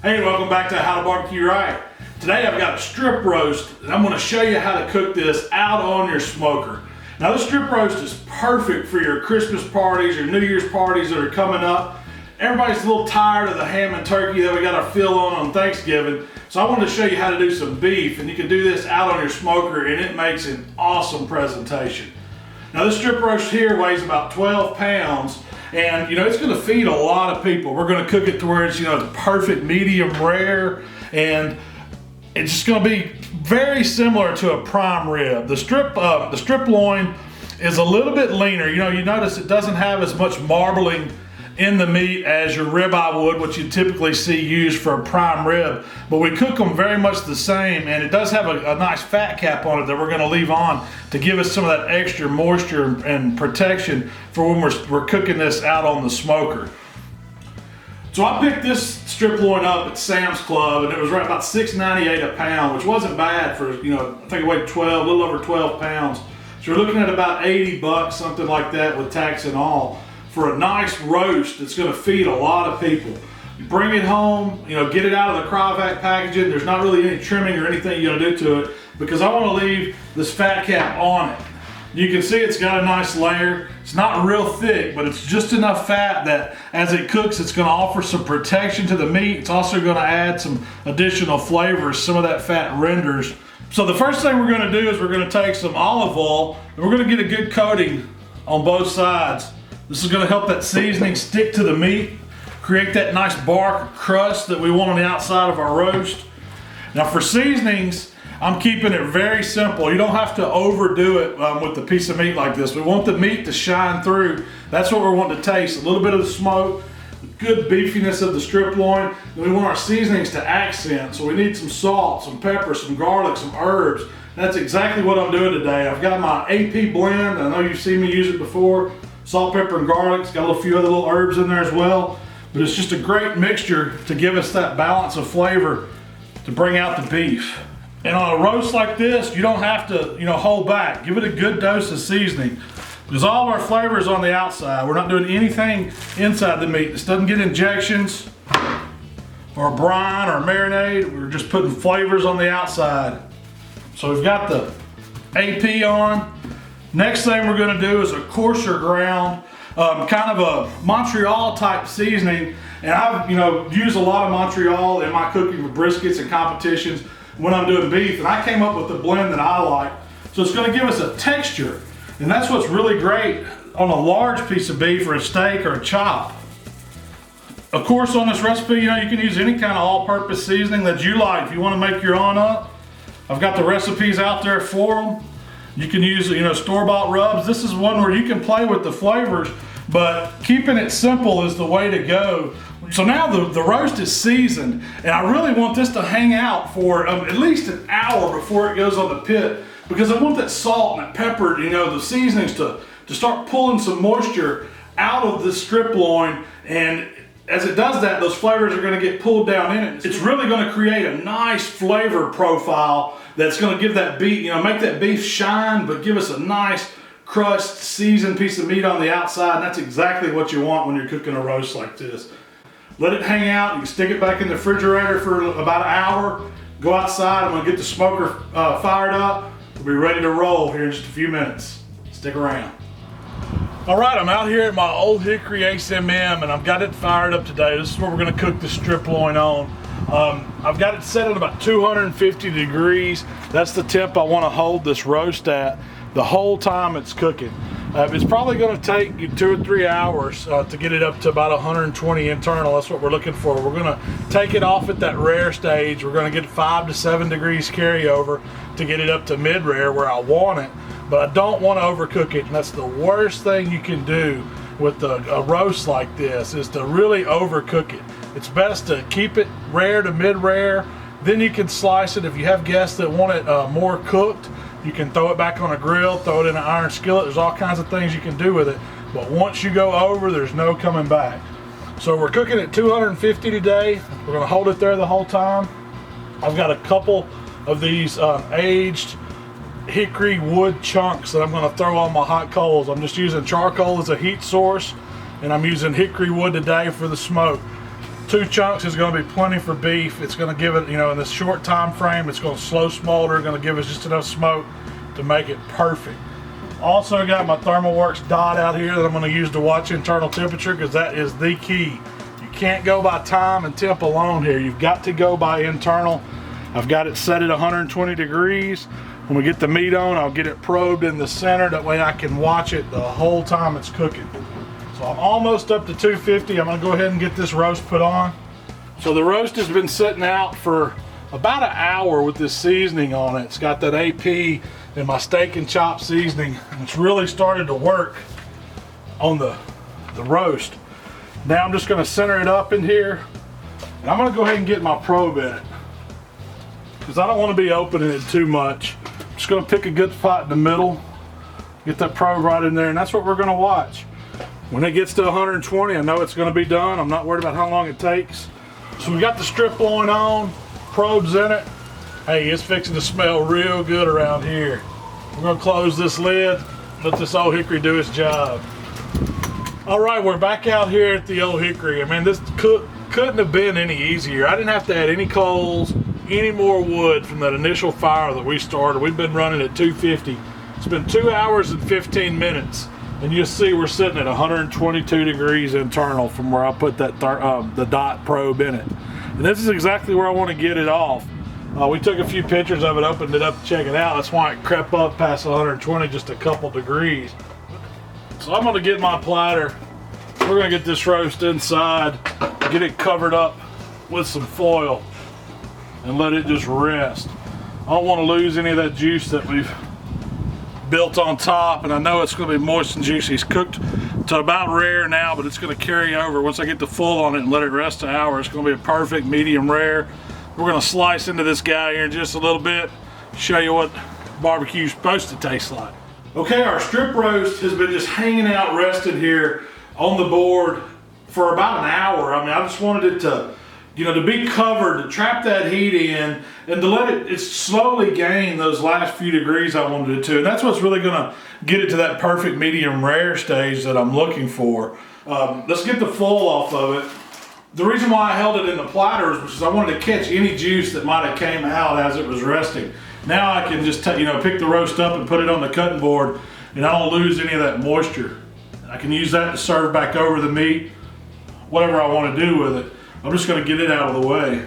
Hey, welcome back to How to Barbecue Right. Today I've got a strip roast and I'm going to show you how to cook this out on your smoker. Now this strip roast is perfect for your Christmas parties, your New Year's parties that are coming up. Everybody's a little tired of the ham and turkey that we got our fill on Thanksgiving. So I wanted to show you how to do some beef, and you can do this out on your smoker and it makes an awesome presentation. Now this strip roast here weighs about 12 pounds. And it's going to feed a lot of people. We're going to cook it to where it's the perfect medium rare, and it's just going to be very similar to a prime rib. The strip loin is a little bit leaner. You notice it doesn't have as much marbling in the meat as your ribeye would, which you typically see used for a prime rib. But we cook them very much the same, and it does have a nice fat cap on it that we're going to leave on to give us some of that extra moisture and protection for when we're cooking this out on the smoker. So I picked this strip loin up at Sam's Club, and it was right about $6.98 a pound, which wasn't bad for, I think it weighed a little over 12 pounds. So you're looking at about 80 bucks, something like that with tax and all, for a nice roast that's going to feed a lot of people. You bring it home, get it out of the cryovac packaging. There's not really any trimming or anything you're going to do to it, because I want to leave this fat cap on it. You can see it's got a nice layer. It's not real thick, but it's just enough fat that as it cooks, it's going to offer some protection to the meat. It's also going to add some additional flavors. Some of that fat renders. So the first thing we're going to do is we're going to take some olive oil and we're going to get a good coating on both sides. This is going to help that seasoning stick to the meat, create that nice bark crust that we want on the outside of our roast. Now for seasonings, I'm keeping it very simple. You don't have to overdo it with a piece of meat like this. We want the meat to shine through. That's what we're wanting to taste. A little bit of the smoke, the good beefiness of the strip loin. And we want our seasonings to accent. So we need some salt, some pepper, some garlic, some herbs. That's exactly what I'm doing today. I've got my AP blend. I know you've seen me use it before. Salt, pepper, and garlic. It's got a few other little herbs in there as well. But it's just a great mixture to give us that balance of flavor to bring out the beef. And on a roast like this, you don't have to, hold back. Give it a good dose of seasoning, because all of our flavor is on the outside. We're not doing anything inside the meat. This doesn't get injections or brine or marinade. We're just putting flavors on the outside. So we've got the AP on. Next thing we're going to do is a coarser ground, kind of a Montreal type seasoning. And I've used a lot of Montreal in my cooking for briskets and competitions when I'm doing beef, and I came up with the blend that I like. So it's going to give us a texture, and that's what's really great on a large piece of beef or a steak or a chop. Of course, on this recipe, you can use any kind of all-purpose seasoning that you like. If you want to make your own up, I've got the recipes out there for them. You can use, store-bought rubs. This is one where you can play with the flavors, but keeping it simple is the way to go. So now the roast is seasoned, and I really want this to hang out for at least an hour before it goes on the pit, because I want that salt and that pepper, the seasonings to start pulling some moisture out of the strip loin. And as it does that, those flavors are going to get pulled down in it. It's really going to create a nice flavor profile that's going to give that beef, make that beef shine, but give us a nice crust, seasoned piece of meat on the outside. And that's exactly what you want when you're cooking a roast like this. Let it hang out. You can stick it back in the refrigerator for about an hour. Go outside. I'm going to get the smoker fired up. We'll be ready to roll here in just a few minutes. Stick around. All right, I'm out here at my Ole Hickory HMM, and I've got it fired up today. This is where we're going to cook the strip loin on. I've got it set at about 250 degrees. That's the temp I want to hold this roast at the whole time it's cooking. It's probably going to take you 2 or 3 hours to get it up to about 120 internal. That's what we're looking for. We're going to take it off at that rare stage. We're going to get 5 to 7 degrees carryover to get it up to mid-rare where I want it, but I don't want to overcook it. And that's the worst thing you can do with a roast like this, is to really overcook it. It's best to keep it rare to mid-rare. Then you can slice it. If you have guests that want it more cooked, you can throw it back on a grill, throw it in an iron skillet. There's all kinds of things you can do with it. But once you go over, there's no coming back. So we're cooking at 250 today. We're gonna hold it there the whole time. I've got a couple of these aged hickory wood chunks that I'm gonna throw on my hot coals. I'm just using charcoal as a heat source, and I'm using hickory wood today for the smoke. 2 chunks is going to be plenty for beef. It's going to give it, you know, in this short time frame, it's going to slow smolder, going to give us just enough smoke to make it perfect. Also got my ThermalWorks dot out here that I'm going to use to watch internal temperature, because that is the key. You can't go by time and temp alone here. You've got to go by internal. I've got it set at 120 degrees. When we get the meat on, I'll get it probed in the center. That way I can watch it the whole time it's cooking. So I'm almost up to 250. I'm gonna go ahead and get this roast put on. So the roast has been sitting out for about an hour with this seasoning on it. It's got that AP and my steak and chop seasoning, and it's really started to work on the roast. Now I'm just gonna center it up in here, and I'm gonna go ahead and get my probe in it, because I don't want to be opening it too much. I'm just going to pick a good spot in the middle, get that probe right in there, and that's what we're going to watch. When it gets to 120, I know it's going to be done. I'm not worried about how long it takes. So we got the strip loin on, probes in it. Hey, it's fixing to smell real good around here. We're going to close this lid, let this Ole Hickory do its job. All right, we're back out here at the Ole Hickory. I mean, this couldn't have been any easier. I didn't have to add any coals, any more wood from that initial fire that we started. We've been running at 250. It's been 2 hours and 15 minutes, and you'll see we're sitting at 122 degrees internal from where I put that the dot probe in it. And this is exactly where I want to get it off. We took a few pictures of it, opened it up to check it out. That's why it crept up past 120, just a couple degrees. So I'm going to get my platter. We're going to get this roast inside, get it covered up with some foil, and let it just rest. I don't want to lose any of that juice that we've built on top, and I know it's going to be moist and juicy. It's cooked to about rare now, but it's going to carry over. Once I get the full on it and let it rest an hour, it's going to be a perfect medium rare. We're going to slice into this guy here in just a little bit, show you what barbecue is supposed to taste like. Okay, our strip roast has been just hanging out rested here on the board for about an hour. I mean, I just wanted it to, you know, to be covered, to trap that heat in, and to let it slowly gain those last few degrees I wanted it to. And that's what's really gonna get it to that perfect medium rare stage that I'm looking for. Let's get the full off of it. The reason why I held it in the platter is because I wanted to catch any juice that might have came out as it was resting. Now I can just pick the roast up and put it on the cutting board, and I don't lose any of that moisture. I can use that to serve back over the meat, whatever I want to do with it. I'm just going to get it out of the way.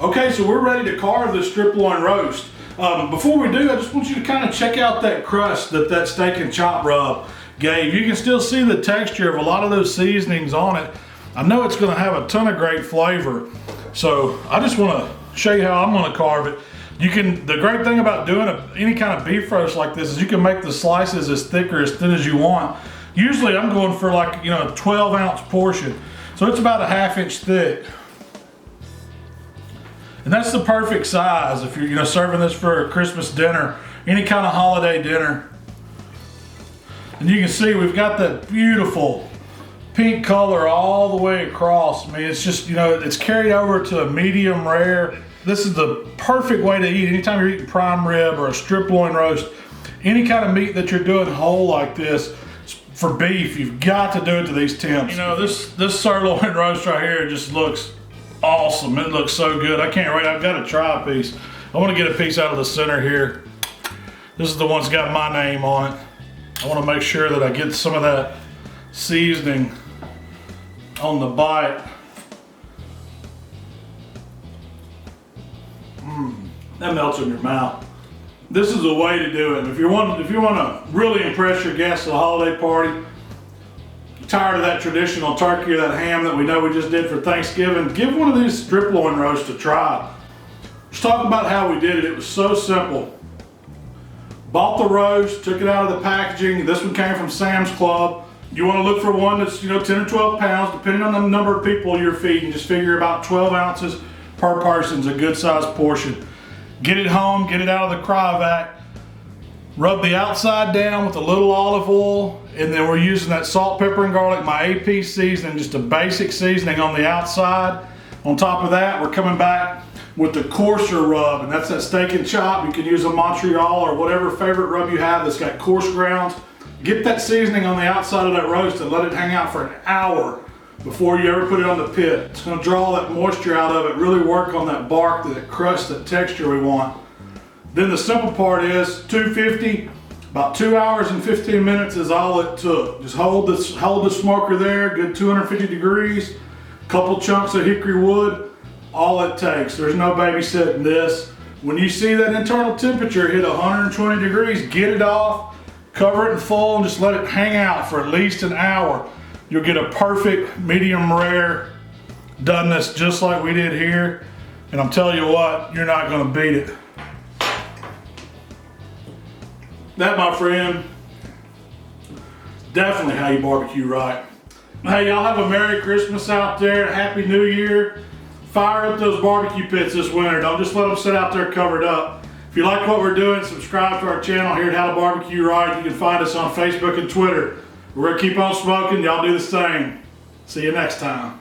Okay, so we're ready to carve this strip loin roast. Before we do, I just want you to kind of check out that crust that steak and chop rub gave. You can still see the texture of a lot of those seasonings on it. I know it's going to have a ton of great flavor. So I just want to show you how I'm going to carve it. The great thing about doing any kind of beef roast like this is you can make the slices as thick or as thin as you want. Usually I'm going for like, a 12-ounce portion. So it's about a 1/2 inch thick. And that's the perfect size if you're serving this for a Christmas dinner, any kind of holiday dinner. And you can see we've got that beautiful pink color all the way across. I mean, it's just, it's carried over to a medium rare. This is the perfect way to eat. Anytime you're eating prime rib or a strip loin roast, any kind of meat that you're doing whole like this, for beef, you've got to do it to these temps. This sirloin roast right here just looks awesome. It looks so good. I can't wait. I've got to try a piece. I want to get a piece out of the center here. This is the one that's got my name on it. I want to make sure that I get some of that seasoning on the bite. That melts in your mouth. This is the way to do it. If you want to really impress your guests at a holiday party, you're tired of that traditional turkey or that ham that we know we just did for Thanksgiving, give one of these strip loin roasts a try. Let's talk about how we did it. It was so simple. Bought the roast, took it out of the packaging. This one came from Sam's Club. You want to look for one that's 10 or 12 pounds, depending on the number of people you're feeding. Just figure about 12 ounces per person is a good sized portion. Get it home, get it out of the cryovac, rub the outside down with a little olive oil, and then we're using that salt, pepper, and garlic, my AP seasoning, just a basic seasoning on the outside. On top of that, we're coming back with the coarser rub, and that's that steak and chop. You can use a Montreal or whatever favorite rub you have that's got coarse grounds. Get that seasoning on the outside of that roast and let it hang out for an hour before you ever put it on the pit. It's gonna draw that moisture out of it, really work on that bark, that crust, that texture we want. Then the simple part is 250, about 2 hours and 15 minutes is all it took. Just hold the smoker there, good 250 degrees, couple chunks of hickory wood, all it takes. There's no babysitting this. When you see that internal temperature hit 120 degrees, get it off, cover it in full, and just let it hang out for at least an hour. You'll get a perfect medium rare doneness just like we did here. And I'm telling you what, you're not gonna beat it. That, my friend, definitely how you barbecue right. Hey, y'all have a Merry Christmas out there, a Happy New Year. Fire up those barbecue pits this winter. Don't just let them sit out there covered up. If you like what we're doing, subscribe to our channel here at HowToBBQRight. You can find us on Facebook and Twitter. We're gonna keep on smoking. Y'all do the same. See you next time.